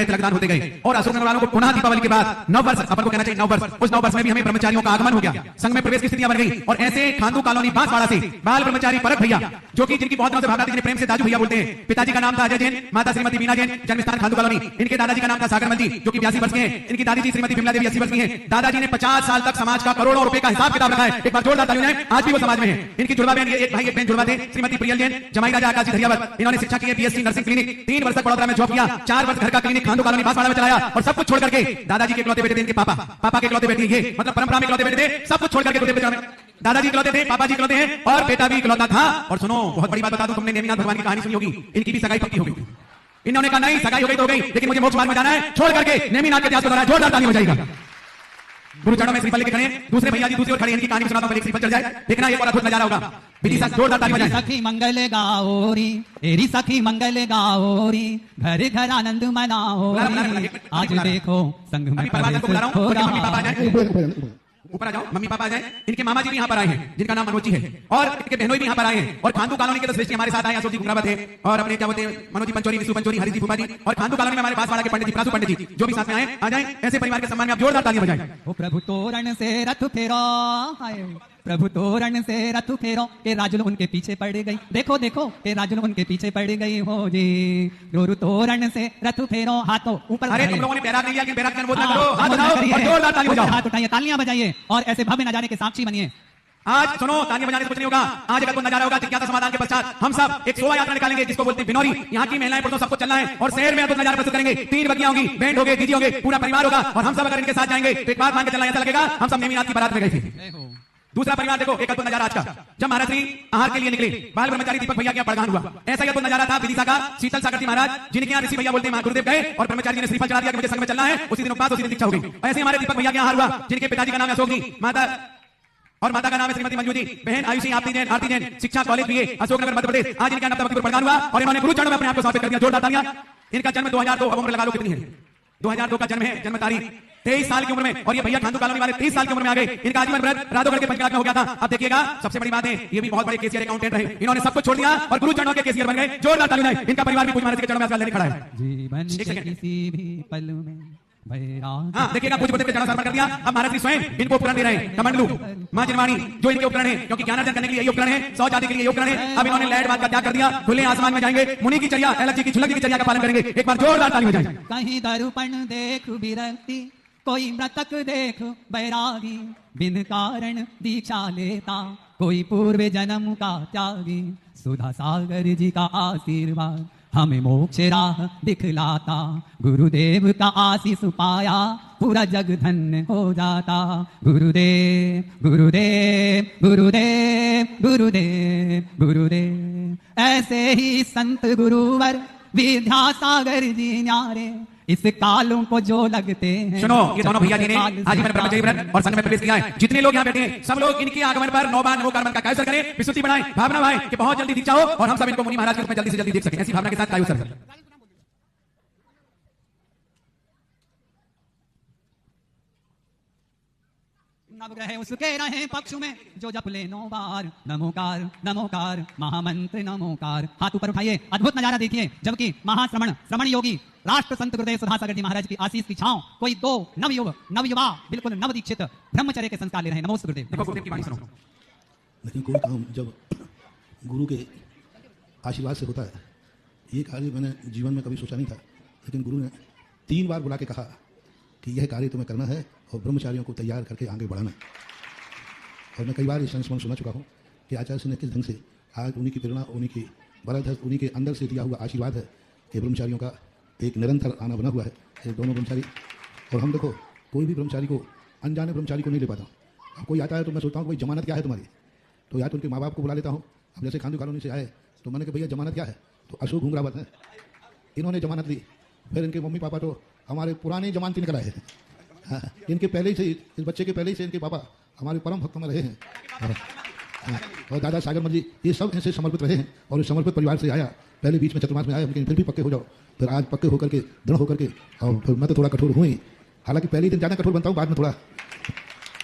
तिलकदान होते गए और अशोक नगर वालों को पुनः दीपावली के बाद 9 वर्ष, अपन को कहना चाहिए 9 वर्ष, उस 9 वर्ष में भी हमें ब्रह्मचारियों का आगमन हो गया, संघ में प्रवेश की स्थितियां बन गई और ऐसे खांदू कॉलोनी बांसवाड़ा से बाल ब्रह्मचारी परख भैया, जो कि जिनकी बहुत दिनों से भावना थी, प्रेम से दाजू भैया बोलते हैं। पिताजी का नाम था अजय जैन, माता श्रीमती बीना जैन, जन्मस्थान खांदू कॉलोनी। इनके दादाजी का नाम था सागरमल जी, जो कि 82 वर्ष के हैं। इनकी दादी जी श्रीमती विमला देवी 80 वर्ष की हैं। दादाजी ने 50 साल तक समाज का करोड़ों रुपए का हिसाब किताब रखा है। एक बार जोरदार तालियां हैं, आज भी वो समाज में है। इनकी जुड़वा बहन, एक भाई एक बहन जुड़वा थे, श्रीमती प्रियल जैन, जमाई राजा आकाश जी धरियावत। इन्होंने शिक्षा की है, बीएससी नर्सिंग क्लिनिक, 3 वर्ष तक बड़ौदा में जॉब किया, 4 वर्ष घर का क्लिनिक खांदू कॉलोनी बांसवाड़ा में चलाया और सब कुछ छोड़ करके दादाजी के इकलौते बेटे थे इनके पापा के इकलौते बेटे, ये मतलब परंपरा में इकलौते बेटे थे, सब कुछ छोड़ करके दादाजी इकलौते थे, पापा जी इकलौते हैं और बेटा भी इकलौता था। और सुनो, बहुत बड़ी बात बता दूं, तुमने नेमिनाथ भगवान की कहानी सुनी होगी, इनकी भी सगाई पक्की हो गई। इन्होंने कहा नहीं, सगाई हो गई तो हो गई, लेकिन मुझे मोक्ष मार्ग में जाना है, छोड़ करके नेमिनाथ के इतिहास को दोहराया। जोरदार ताली हो जाएगा। गुरु चरणों में श्रीफल लेके खड़े हैं, दूसरे भैया जी दूसरी ओर खड़े हैं, इनकी कहानी सुनाता हूं, पहले श्रीफल चल जाए, देखना एक और अद्भुत नजारा होगा। विधि सा जोरदार ताली बजाएं। सखी मंगल गाओरी, तेरी सखी मंगल गाओरी, घर घर आनंद मनाओ, आज देखो संग में ऊपर आ जाओ, मम्मी पापा आ जाए। इनके मामा जी भी यहाँ पर आए हैं, जिनका नाम मनोज जी है, और इनके बहनोई भी यहाँ पर आए हैं। और खांदू कॉलोनी के तो श्रेष्ठ हमारे साथ आए, अशोक जी घुंगरावत है, और अपने क्या बोलते हैं मनोज जी पंचोरी, विष्णु पंचोरी, हरि जी फूफा जी, और खांदू कॉलोनी में हमारे बांसवाड़ा के पंडित जी, प्रासु पंडित जी, जो भी साथ में आए आ जाए। ऐसे परिवार के सम्मान में आप जोरदार तालियां बजाएं। ओ प्रभु तोरण से रथ फेरो, प्रभु तोरण से रथ फेरो, के राजुल उनके पीछे पड़ गई, देखो देखो के राजुल उनके पीछे पड़ गई हो जी। गुरु तोरण से रथ फेरो, हाथों ऊपर। अरे तुम लोगों ने बैराग नहीं लिया कि बैराग का बोलना करो, हाथ उठाओ और जोरदार ताली बजाओ, हाथ उठाइए, तालियां बजाइए और ऐसे भव्य नजारे के साक्षी बनिए। आज सुनो, तालियां बजाने से कुछ नहीं होगा। आज अगर कोई नजारा होगा, जिज्ञासा समाधान के पश्चात हम सब एक शोभा यात्रा निकालेंगे, जिसको बोलते हैं बिनौरी। यहाँ की महिलाएं पुरुषों सबको चलना है और शहर में अद्भुत नजारा प्रस्तुत करेंगे। 3 बगियां होंगी, बैंड होंगे, डीजे होंगे, पूरा परिवार होगा और हम सब अगर इनके साथ जाएंगे तो एक बात मान के चलना, ऐसा लगेगा हम सब नेमिनाथ की बारात में गए थे। दूसरा परिवार देखो, एक अद्भुत नजारा आज का, जब महाराज श्री आहार के लिए निकले, बाल ब्रह्मचारी दीपक भैया के यहाँ पड़गान हुआ। ऐसा ही अद्भुत नजारा था विदिशा का, शीतल सागर जी महाराज, जिनके यहाँ ऋषि भैया बोलते हैं गुरुदेव गए और ब्रह्मचारी ने श्रीफल चढ़ा दिया कि मुझे संग में चलना है। उसी दिन उपवास, उसी दिन दीक्षा हो गई। ऐसे हमारे दीपक भैया के यहाँ हुआ, जिनके पिताजी का नाम है अशोक जी, माता का नाम है श्रीमती मंजू जी, बहन आयुषी आरती जैन, शिक्षा कॉलेज बीए, अशोकनगर मध्य प्रदेश। आज इनका नाम तब पड़गान हुआ और इन्होंने गुरु चरणों में अपने आप को समर्पित कर दिया। जोरदार तालियां। इनका जन्म 2002, अब उम्र लगा लो कितनी है, 2002 का जन्म है, जन्म तारीख 23 साल की उम्र में, और ये भैया खांदू कॉलोनी वाले 30 साल की उम्र में आ गए। इनका आजीवन व्रत राधोगढ़ के पंचकला में हो गया था। अब देखिएगा, सबसे बड़ी बात है, ये भी बहुत बड़े केसीआर अकाउंटेंट रहे, इन्होंने सब कुछ छोड़ दिया और गुरु चरणों के केसीआर बन गए। जोरदार तालियां। इनका परिवार भी पूज्य महाराज के चरणों में आजकल लेने खड़ा है। जीवन के किसी भी पल में हाँ देखिएगा, पूज्य के चरण समर्पण कर दिया। अब महाराज जी स्वयं इनको उपकरण दे रहे हैं, कमंडलू, मां जिनवाणी, जो इनके उपकरण है, क्योंकि ज्ञानार्जन करने के लिए ये उपकरण है, सौ जाति के लिए ये उपकरण है। अब इन्होंने लैंड बात का त्याग कर दिया, खुले आसमान में जाएंगे, मुनि की चर्या, अलग जी की झुलक की चर्या का पालन करेंगे। एक बार जोरदार ताली हो जाए। कहीं दर्पण देख विरक्ति, कोई मृतक देख बैरागी, बिन कारण दीक्षा लेता, कोई पूर्व जन्म का त्यागी, सुधा सागर जी का आशीर्वाद हमें मोक्ष राह दिखलाता, गुरुदेव का आशीष पाया पूरा जग धन्य हो जाता। गुरुदेव गुरुदेव गुरुदेव गुरुदेव गुरुदेव, ऐसे ही संत गुरुवर विद्यासागर जी न्यारे, इस कालों को जो लगते हैं। सुनो, ये दोनों भैया जी ने आज मैंने ब्रह्मचर्य व्रत और संघ में प्रवेश किया है। जितने लोग यहाँ बैठे हैं, सब लोग इनके आगमन पर नौबान नो कर्म का कायसर करें, विशुद्धि बढ़ाएं, भावना भाई कि बहुत जल्दी दीक्षा हो और हम सब इनको मुनि महाराज के रूप में जल्दी से जल्दी देख सकें। ऐसी भावना के साथ कायसर करें। नवग्रह उसके रहे पक्ष में, जो जप ले 9 बार नमोकार नमोकार, महामंत्र नमोकार। हाथ ऊपर उठाइए, अद्भुत नजारा देखिए, जबकि श्रमण योगी राष्ट्र संत गुरुदेव सुधासागर जी महाराज की आशीष की छांव, कोई 2 नवयुवा बिल्कुल नवदीक्षित ब्रह्मचर्य के संस्कार ले रहे हैं। नमो गुरुदेव। लेकिन कोई काम जब गुरु के आशीर्वाद से होता है, ये कार्य मैंने जीवन में कभी सोचा नहीं था, लेकिन गुरु ने 3 बार बुला के कहा कि यह कार्य तुम्हें करना है और ब्रह्मचारियों को तैयार करके आगे बढ़ाना। और मैं कई बार इस संस्मरण सुना चुका हूँ कि आचार्य सिंह ने किस ढंग से आज उन्हीं की प्रेरणा, उन्हीं की बरद है, उन्हीं के अंदर से दिया हुआ आशीर्वाद है कि ब्रह्मचारियों का एक निरंतर आना बना हुआ है। ये दोनों ब्रह्मचारी, और हम देखो कोई भी ब्रह्मचारी को, अनजाने ब्रह्मचारी को नहीं ले पाता। अब कोई आता है तो मैं सोचता हूँ भाई जमानत क्या है तुम्हारी, तो या तो उनके माँ बाप को बुला लेता हूँ। अब जैसे खांदू कॉलोनी से आए तो मैंने कहा भैया जमानत क्या है, तो अशोक घुंगरावत है, इन्होंने जमानत दी। फिर इनके मम्मी पापा तो हमारे पुराने जमानती निकल आए हैं। हाँ, इनके पहले ही से, इस बच्चे के पहले ही से इनके पापा हमारे परम भक्त में रहे हैं। और दादा सागरमल जी, ये सब ऐसे समर्पित रहे हैं और इस समर्पित परिवार से आया। पहले बीच में चतुर्मास में आया, लेकिन फिर भी पक्के हो जाओ, फिर आज पक्के होकर के, दृढ़ होकर के, और फिर मैं तो थोड़ा कठोर हुई, हालांकि पहले दिन ज़्यादा कठोर बनता हूँ, बाद में थोड़ा।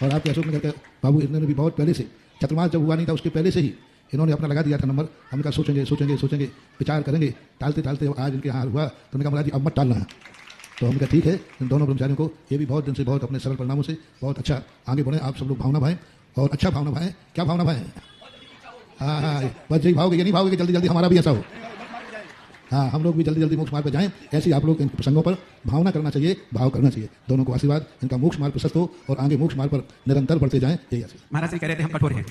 और आपके अशोक नगर के बाबू इन्होंने भी बहुत पहले से, चतुर्मास जब हुआ नहीं था उसके पहले से ही इन्होंने अपना लगा दिया था नंबर। हमने कहा सोचेंगे सोचेंगे सोचेंगे, विचार करेंगे, टालते टालते आज इनके यहाँ हुआ तो उन्होंने कहा महाराज जी अब मत टालना है, तो हमने कहा ठीक है, इन दोनों ब्रह्मचारियों को ये भी बहुत दिन से बहुत अपने सरल परिणामों से बहुत अच्छा आगे बढ़े। आप सब लोग भावना भाएं और अच्छा भावना भाएं। क्या भावना भाएं? हाँ हाँ, बस यही भावोगे, ये नहीं भावोगे कि जल्दी जल्दी हमारा भी ऐसा हो। हाँ, हम लोग भी जल्दी जल्दी मोक्ष मार्ग पर जाएं। ऐसे ही आप लोग इन प्रसंगों पर भावना करना चाहिए, भाव करना चाहिए। दोनों को आशीर्वाद, इनका मोक्ष मार्ग प्रशस्त हो और आगे मोक्ष मार्ग पर निरंतर बढ़ते जाएं। यही आशीर्वाद। महाराज जी कह रहे थे हम कठोर हैं,